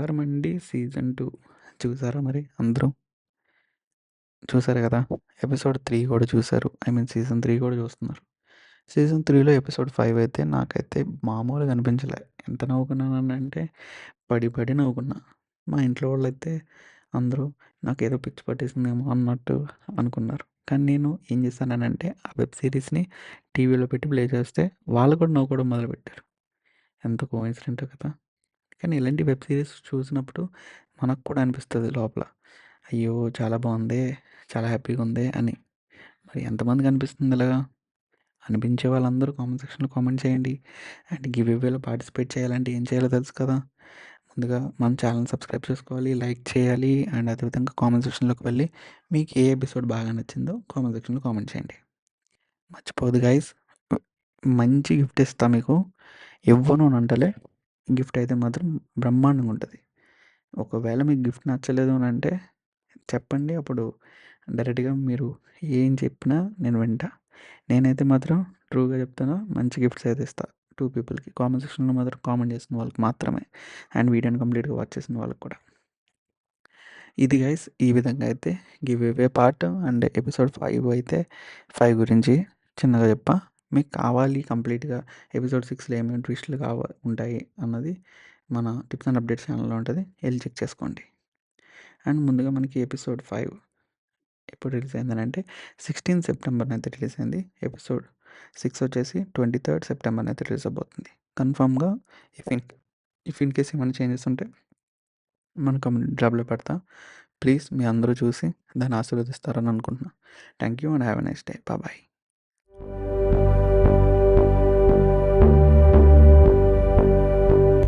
'బంగారమండి' season 2 చూసారా మరి అందరూ? చూసారు కదా! ఎపిసోడ్ 3 కూడా చూసారు. సీజన్ 3 కూడా చూస్తున్నారు. సీజన్ 3లో ఎపిసోడ్ 5 అయితే నాకైతే మామూలుగా అనిపించలే. ఎంత నవ్వుకున్నానంటే పడి పడి నవ్వుకున్నా. మా ఇంట్లో వాళ్ళైతే అందరూ నాకేదో పిచ్చి పట్టేసిందేమో అన్నట్టు అనుకున్నారు. కానీ నేను ఏం చేశాననంటే ఆ వెబ్ సీరీస్‌ని టీవీలో పెట్టి ప్లే చేస్తే వాళ్ళు కూడా నవ్వుకోవడం మొదలుపెట్టారు. ఎంత కోయిన్సిడెంటో కదా! కానీ ఇలాంటి వెబ్ సీరీస్ చూసినప్పుడు మనకు కూడా అనిపిస్తది లోపల. అయ్యో! చాలా బావుందే, చాలా హ్యాపీగుందే అని. మరి ఎంతమందికి అనిపిస్తుంది ఇలాగా? అనిపించే వాళ్ళందరూ కామెంట్ సెక్షన్‌లో కామెంట్ చేయండి. అండ్ గివ్ అవేలో పార్టిసిపేట్ చేయాలంటే ఏం చేయాలో తెలుసు కదా! ముందుగా మన ఛానెల్‌ని సబ్స్క్రైబ్ చేసుకోవాలి, లైక్ చేయాలి అండ్ అదేవిధంగా కామెంట్ సెక్షన్‌లోకి వెళ్ళి మీకు ఏ ఎపిసోడ్ బాగా నచ్చిందో కామెంట్ సెక్షన్‌లో కామెంట్ చేయండి. మర్చిపోవద్దు గైస్. మంచి గిఫ్ట్ ఇస్తా మీకు. ఇవ్వను అని అంటలే. గిఫ్ట్ అయితే మాత్రం బ్రహ్మాండంగా ఉంటది. ఒకవేళ మీకు గిఫ్ట్ నచ్చలేదు అని అంటే చెప్పండి. అప్పుడు డైరెక్ట్‌గా మీరు ఏం చెప్పినా నేను వింటా. నేనైతే మాత్రం ట్రూగా చెప్తున్నా. మంచి గిఫ్ట్స్ అయితే ఇస్తా 2 పీపుల్‌కి. కామెంట్ సెక్షన్‌లో మాత్రం కామెంట్ చేసిన వాళ్ళకి మాత్రమే. అండ్ వీడియోని కంప్లీట్‌గా వాచ్ చేసిన వాళ్ళకి కూడా. ఇది గైస్ ఈ విధంగా అయితే give away part and episode 5 అయితే 5 గురించి చిన్నగా చెప్పా. మీకు కావాలి కంప్లీట్‌గా ఎపిసోడ్ 6లో ఏమేమి ట్విస్టులు ఉంటాయి అన్నది మన టిప్స్ అండ్ అప్డేట్స్ ఛానల్‌లో ఉంటది. ఎళ్లి చెక్ చేసుకోండి. అండ్ ముందుగా మనకి ఎపిసోడ్ 5 ఎప్పుడు రిలీజ్ అయిందనంటే 16 సెప్టెంబర్‌న అయితే రిలీజ్ అయింది. ఎపిసోడ్ 6 వచ్చేసి 23 సెప్టెంబర్‌న అయితే రిలీజ్ అవ్వబోతుంది. కన్ఫర్మ్‌గా if in if in case ఏమైనా చేంజెస్ ఉంటే మన కమ్యూనిటీ ట్యాబ్‌లో పెడతా. ప్లీజ్ మీ అందరూ చూసి దాన్ని ఆశీర్వదిస్తారని అనుకుంటున్నా. Thank you and have a nice day. Bye.